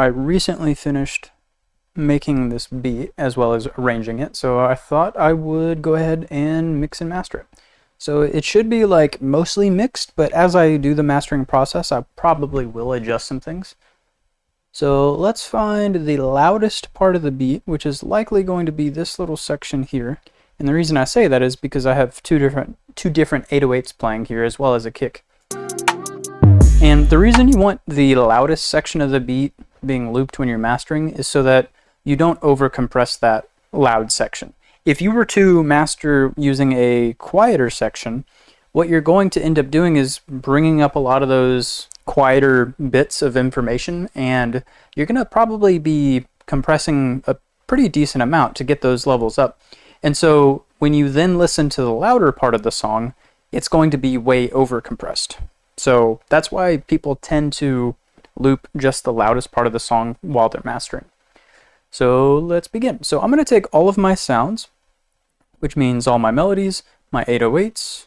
I recently finished making this beat as well as arranging it, so I thought I would go ahead and mix and master it. So it should be like mostly mixed, but as I do the mastering process, I probably will adjust some things. So let's find the loudest part of the beat, which is likely going to be this little section here. And the reason I say that is because I have two different 808s playing here as well as a kick. And the reason you want the loudest section of the beat being looped when you're mastering is so that you don't overcompress that loud section. If you were to master using a quieter section, what you're going to end up doing is bringing up a lot of those quieter bits of information, and you're going to probably be compressing a pretty decent amount to get those levels up. And so when you then listen to the louder part of the song, it's going to be way overcompressed. So that's why people tend to loop just the loudest part of the song while they're mastering. So let's begin. So I'm going to take all of my sounds, which means all my melodies, my 808s,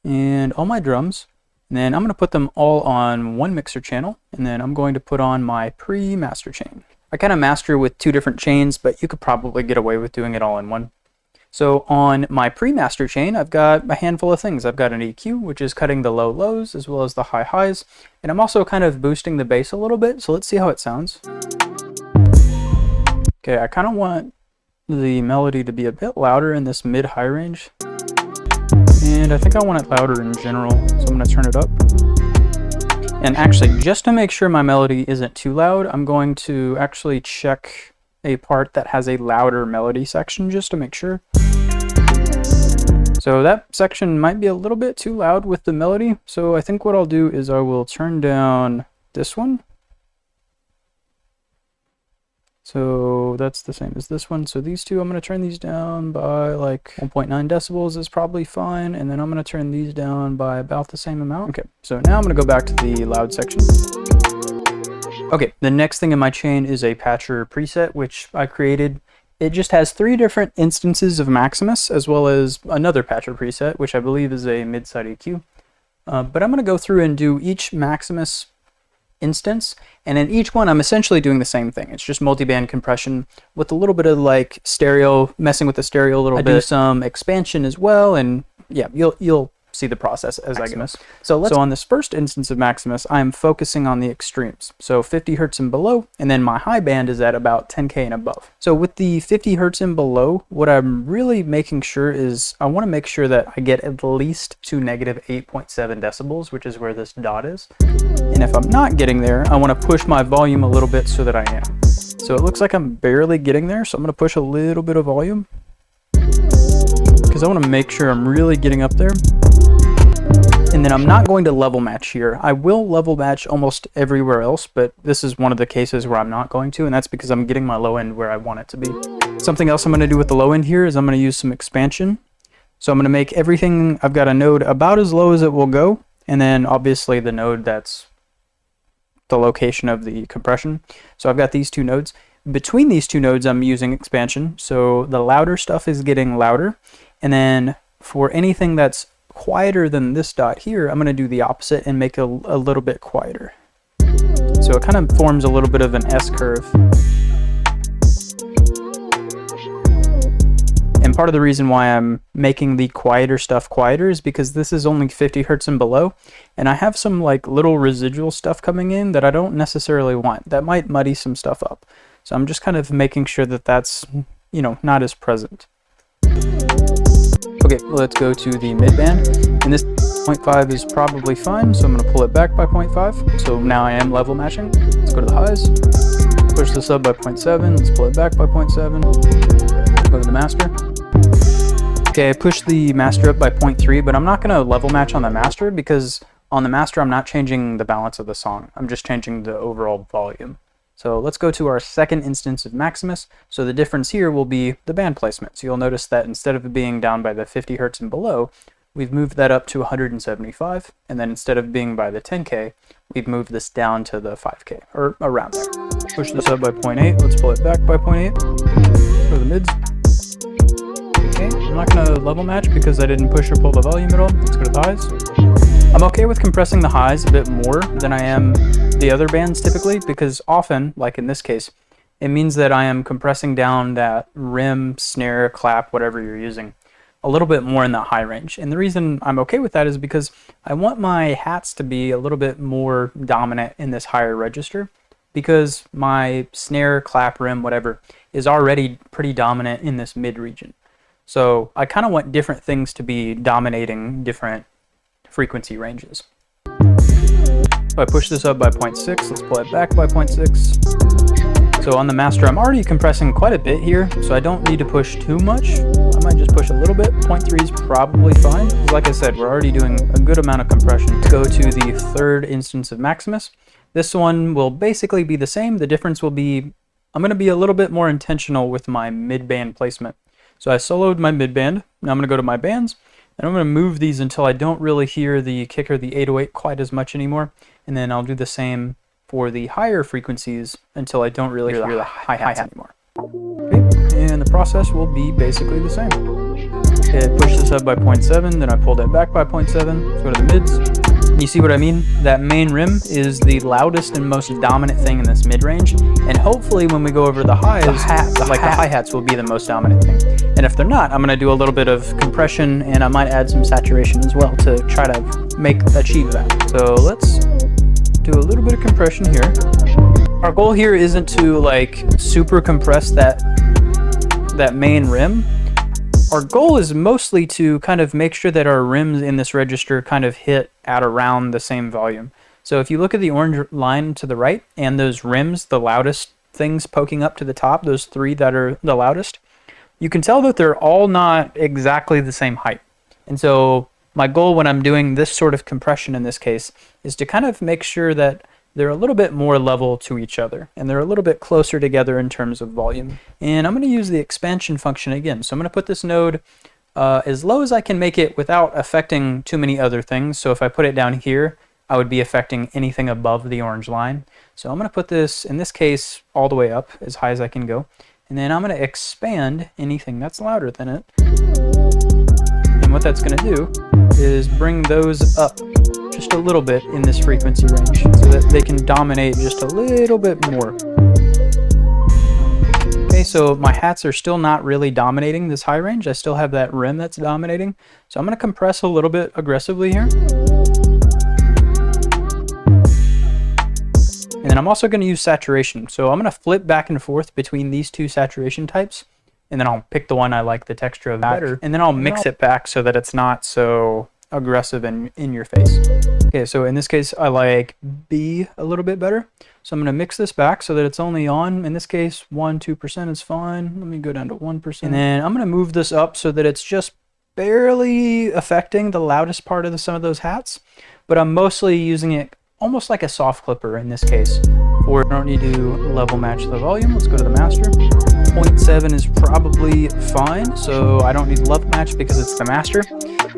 and all my drums, and then I'm going to put them all on one mixer channel, and then I'm going to put on my pre-master chain. I kind of master with two different chains, but you could probably get away with doing it all in one. So on my pre-master chain, I've got a handful of things. I've got an EQ, which is cutting the low lows as well as the high highs, and I'm also kind of boosting the bass a little bit, so let's see how it sounds. Okay, I kind of want the melody to be a bit louder in this mid-high range, and I think I want it louder in general, so I'm going to turn it up. And actually, just to make sure my melody isn't too loud, I'm going to actually check a part that has a louder melody section just to make sure. So that section might be a little bit too loud with the melody, so I think what I'll do is I will turn down this one. So that's the same as this one. So these two, I'm going to turn these down by like 1.9 decibels is probably fine. And then I'm going to turn these down by about the same amount. Okay, so now I'm going to go back to the loud section. Okay, the next thing in my chain is a patcher preset, which I created. It just has 3 different instances of Maximus, as well as another patcher preset, which I believe is a mid-side EQ. But I'm going to go through and do each Maximus instance, and in each one I'm essentially doing the same thing. It's just multiband compression with a little bit of like stereo, messing with the stereo a little bit. I do some expansion as well, and yeah, you'll see the process as Maximus. I go. So on this first instance of Maximus, I'm focusing on the extremes. So 50 hertz and below, and then my high band is at about 10K and above. So with the 50 hertz and below, what I'm really making sure is I want to make sure that I get at least to negative 8.7 decibels, which is where this dot is. And if I'm not getting there, I want to push my volume a little bit so that I am. So it looks like I'm barely getting there, so I'm going to push a little bit of volume because I want to make sure I'm really getting up there. And then I'm not going to level match here. I will level match almost everywhere else, but this is one of the cases where I'm not going to, and that's because I'm getting my low end where I want it to be. Something else I'm going to do with the low end here is I'm going to use some expansion. So I'm going to make everything, I've got a node about as low as it will go, and then obviously the node that's the location of the compression. So I've got these 2 nodes. Between these 2 nodes, I'm using expansion. So the louder stuff is getting louder, and then for anything that's quieter than this dot here, I'm going to do the opposite and make it a little bit quieter. So it kind of forms a little bit of an S-curve. And part of the reason why I'm making the quieter stuff quieter is because this is only 50 hertz and below, and I have some like little residual stuff coming in that I don't necessarily want. That might muddy some stuff up. So I'm just kind of making sure that that's, you know, not as present. Okay, let's go to the mid-band, and this 0.5 is probably fine, so I'm going to pull it back by 0.5. So now I am level matching. Let's go to the highs, push this up by 0.7, let's pull it back by 0.7, go to the master. Okay, I pushed the master up by 0.3, but I'm not going to level match on the master because on the master I'm not changing the balance of the song, I'm just changing the overall volume. So let's go to our second instance of Maximus. So the difference here will be the band placement. So you'll notice that instead of it being down by the 50 hertz and below, we've moved that up to 175. And then instead of being by the 10K, we've moved this down to the 5K, or around there. Push this up by 0.8. Let's pull it back by 0.8. Go to the mids. Okay, I'm not going to level match because I didn't push or pull the volume at all. Let's go to the highs. I'm okay with compressing the highs a bit more than I am the other bands typically, because often, like in this case, it means that I am compressing down that rim, snare, clap, whatever you're using, a little bit more in that high range. And the reason I'm okay with that is because I want my hats to be a little bit more dominant in this higher register, because my snare, clap, rim, whatever, is already pretty dominant in this mid region. So I kind of want different things to be dominating different frequency ranges. So I push this up by 0.6, let's pull it back by 0.6. So on the master, I'm already compressing quite a bit here, so I don't need to push too much. I might just push a little bit. 0.3 is probably fine. Like I said, we're already doing a good amount of compression. Let's go to the third instance of Maximus. This one will basically be the same. The difference will be, I'm going to be a little bit more intentional with my mid-band placement. So I soloed my mid-band. Now I'm going to go to my bands, and I'm going to move these until I don't really hear the kicker, the 808, quite as much anymore. And then I'll do the same for the higher frequencies until I don't really hear the hi-hats anymore. Okay, and the process will be basically the same. Okay, push this up by 0.7, then I pulled it back by 0.7. Let's go to the mids. You see what I mean? That main rim is the loudest and most dominant thing in this mid-range, and hopefully when we go over the highs, the hi-hats will be the most dominant thing. And if they're not, I'm going to do a little bit of compression, and I might add some saturation as well to try to achieve that. So let's do a little bit of compression here. Our goal here isn't to like super compress that main rim. Our goal is mostly to kind of make sure that our rims in this register kind of hit at around the same volume. So if you look at the orange line to the right and those rims, the loudest things poking up to the top, those three that are the loudest, you can tell that they're all not exactly the same height. And so my goal when I'm doing this sort of compression in this case is to kind of make sure that they're a little bit more level to each other, and they're a little bit closer together in terms of volume. And I'm going to use the expansion function again. So I'm going to put this node as low as I can make it without affecting too many other things. So if I put it down here, I would be affecting anything above the orange line. So I'm going to put this, in this case, all the way up as high as I can go. And then I'm going to expand anything that's louder than it. And what that's going to do is bring those up just a little bit in this frequency range so that they can dominate just a little bit more. Okay, so my hats are still not really dominating this high range. I still have that rim that's dominating. So I'm going to compress a little bit aggressively here. And then I'm also going to use saturation. So I'm going to flip back and forth between these two saturation types. And then I'll pick the one I like the texture of better. And then I'll mix it back so that it's not so aggressive and in your face. Okay, so in this case, I like B a little bit better. So I'm going to mix this back so that it's only on, in this case, 1-2% is fine. Let me go down to 1%. And then I'm going to move this up so that it's just barely affecting the loudest part of some of those hats. But I'm mostly using it almost like a soft clipper in this case. I don't need to level match the volume. Let's go to the master. 0.7 is probably fine, so I don't need to level match because it's the master.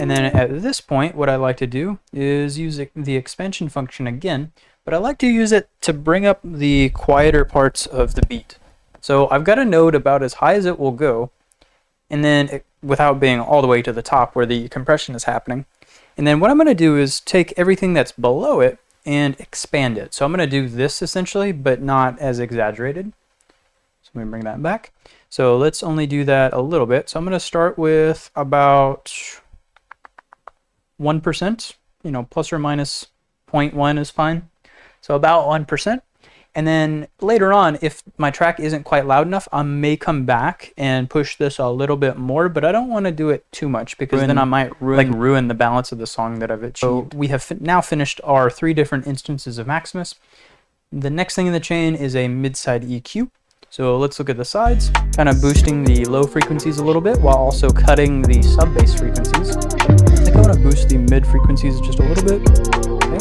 And then at this point, what I like to do is use the expansion function again, but I like to use it to bring up the quieter parts of the beat. So I've got a node about as high as it will go, and then without being all the way to the top where the compression is happening. And then what I'm going to do is take everything that's below it and expand it. So I'm going to do this essentially, but not as exaggerated. So let me bring that back. So let's only do that a little bit. So I'm going to start with about 1%, you know, plus or minus 0.1 is fine. So about 1%. And then later on, if my track isn't quite loud enough, I may come back and push this a little bit more, but I don't want to do it too much because then I might ruin the balance of the song that I've achieved. So we have now finished our 3 different instances of Maximus. The next thing in the chain is a mid-side EQ. So let's look at the sides, kind of boosting the low frequencies a little bit while also cutting the sub-bass frequencies. I think I want to boost the mid frequencies just a little bit. Okay.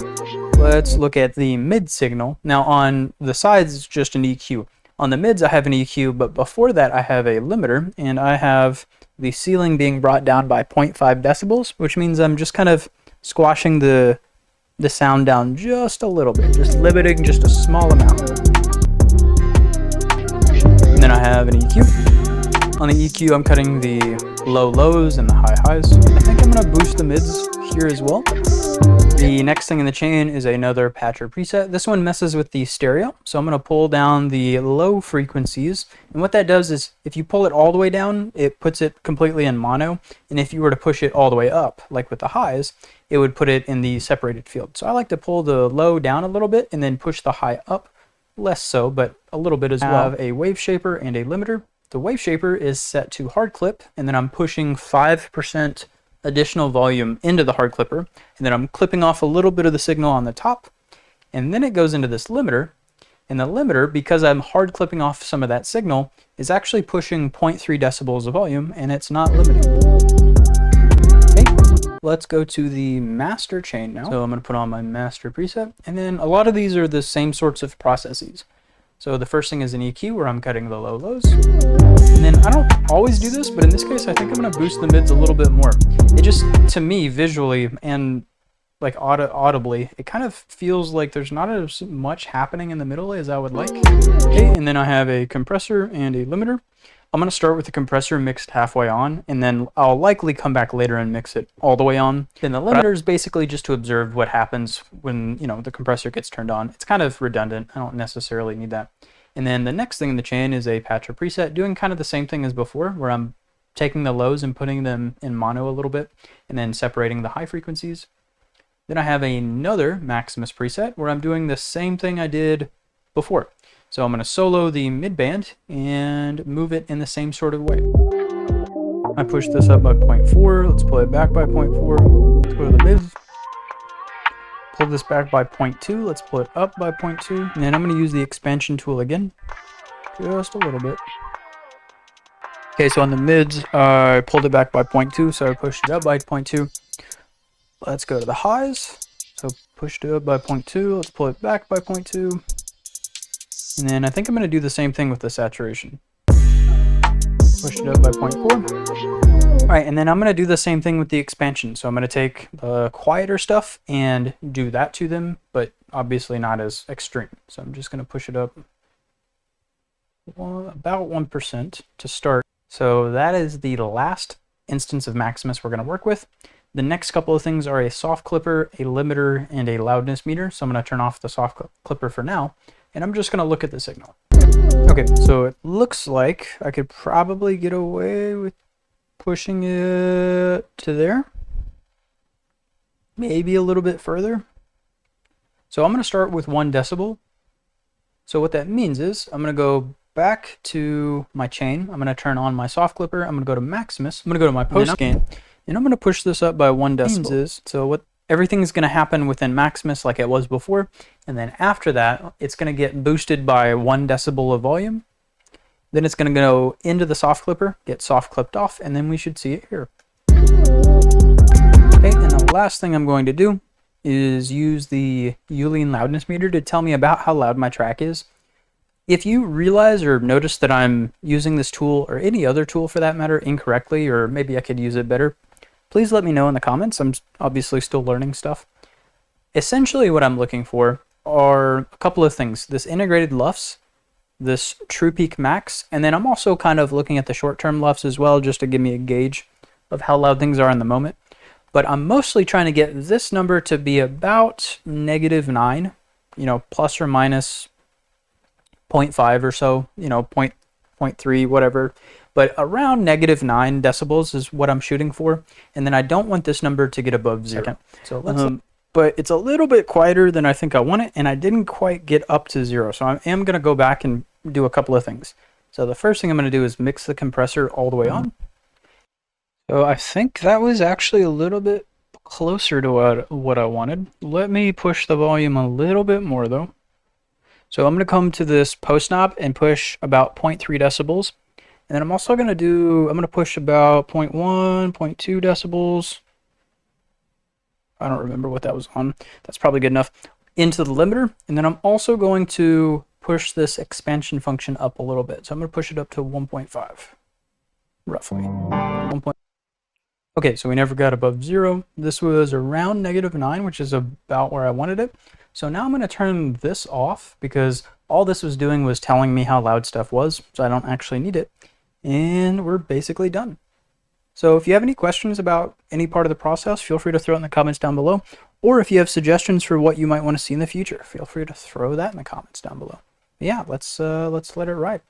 Let's look at the mid signal. Now on the sides, it's just an EQ. On the mids, I have an EQ, but before that, I have a limiter, and I have the ceiling being brought down by 0.5 decibels, which means I'm just kind of squashing the sound down just a little bit, just limiting just a small amount. And then I have an EQ. On the EQ, I'm cutting the low lows and the high highs. I think I'm going to boost the mids here as well. The next thing in the chain is another patcher preset. This one messes with the stereo. So I'm going to pull down the low frequencies. And what that does is if you pull it all the way down, it puts it completely in mono. And if you were to push it all the way up, like with the highs, it would put it in the separated field. So I like to pull the low down a little bit and then push the high up. Less so, but a little bit as well. I have a wave shaper and a limiter. The wave shaper is set to hard clip, and then I'm pushing 5% additional volume into the hard clipper, and then I'm clipping off a little bit of the signal on the top, and then it goes into this limiter. And the limiter, because I'm hard clipping off some of that signal, is actually pushing 0.3 decibels of volume, and it's not limiting. Okay, let's go to the master chain now. So I'm going to put on my master preset, and then a lot of these are the same sorts of processes. So the first thing is an EQ where I'm cutting the low lows. And then I don't always do this, but in this case, I think I'm going to boost the mids a little bit more. It just, to me, visually and like audibly, it kind of feels like there's not as much happening in the middle as I would like. Okay, and then I have a compressor and a limiter. I'm going to start with the compressor mixed halfway on, and then I'll likely come back later and mix it all the way on. Then the limiter is basically just to observe what happens when, you know, the compressor gets turned on. It's kind of redundant. I don't necessarily need that. And then the next thing in the chain is a patcher preset, doing kind of the same thing as before, where I'm taking the lows and putting them in mono a little bit, and then separating the high frequencies. Then I have another Maximus preset where I'm doing the same thing I did before. So I'm going to solo the mid-band and move it in the same sort of way. I push this up by 0.4. Let's pull it back by 0.4. Let's go to the mids. Pull this back by 0.2. Let's pull it up by 0.2. And then I'm going to use the expansion tool again. Just a little bit. Okay, so on the mids, I pulled it back by 0.2, so I pushed it up by 0.2. Let's go to the highs. So pushed it up by 0.2. Let's pull it back by 0.2. And then I think I'm going to do the same thing with the saturation. Push it up by 0.4. All right, and then I'm going to do the same thing with the expansion. So I'm going to take the quieter stuff and do that to them, but obviously not as extreme. So I'm just going to push it up about 1% to start. So that is the last instance of Maximus we're going to work with. The next couple of things are a soft clipper, a limiter, and a loudness meter. So I'm going to turn off the soft clipper for now. And I'm just going to look at the signal. Okay, so it looks like I could probably get away with pushing it to there. Maybe a little bit further. So I'm going to start with 1 decibel. So what that means is I'm going to go back to my chain. I'm going to turn on my soft clipper. I'm going to go to Maximus. I'm going to go to my post gain. And I'm going to push this up by 1 decibel. So what everything's going to happen within Maximus like it was before, and then after that it's going to get boosted by 1 decibel of volume. Then it's going to go into the soft clipper, get soft clipped off, and then we should see it here. Okay, and the last thing I'm going to do is use the Boolean loudness meter to tell me about how loud my track is. If you realize or notice that I'm using this tool, or any other tool for that matter, incorrectly, or maybe I could use it better, please let me know in the comments. I'm obviously still learning stuff. Essentially what I'm looking for are a couple of things. This integrated LUFS, this true peak max, and then I'm also kind of looking at the short-term LUFS as well, just to give me a gauge of how loud things are in the moment. But I'm mostly trying to get this number to be about -9, you know, plus or minus 0.5 or so, you know, 0.3, whatever. But around -9 decibels is what I'm shooting for. And then I don't want this number to get above 0. So let's but it's a little bit quieter than I think I want it, and I didn't quite get up to 0. So I am going to go back and do a couple of things. So the first thing I'm going to do is mix the compressor all the way on. So I think that was actually a little bit closer to what I wanted. Let me push the volume a little bit more though. So I'm going to come to this post knob and push about 0.3 decibels. And then I'm also going to push about 0.1, 0.2 decibels. I don't remember what that was on. That's probably good enough. Into the limiter. And then I'm also going to push this expansion function up a little bit. So I'm going to push it up to 1.5, roughly. 1. Okay, so we never got above 0. This was around -9, which is about where I wanted it. So now I'm going to turn this off because all this was doing was telling me how loud stuff was. So I don't actually need it. And we're basically done. So if you have any questions about any part of the process, feel free to throw it in the comments down below. Or if you have suggestions for what you might want to see in the future, feel free to throw that in the comments down below. But yeah, let's let it ride.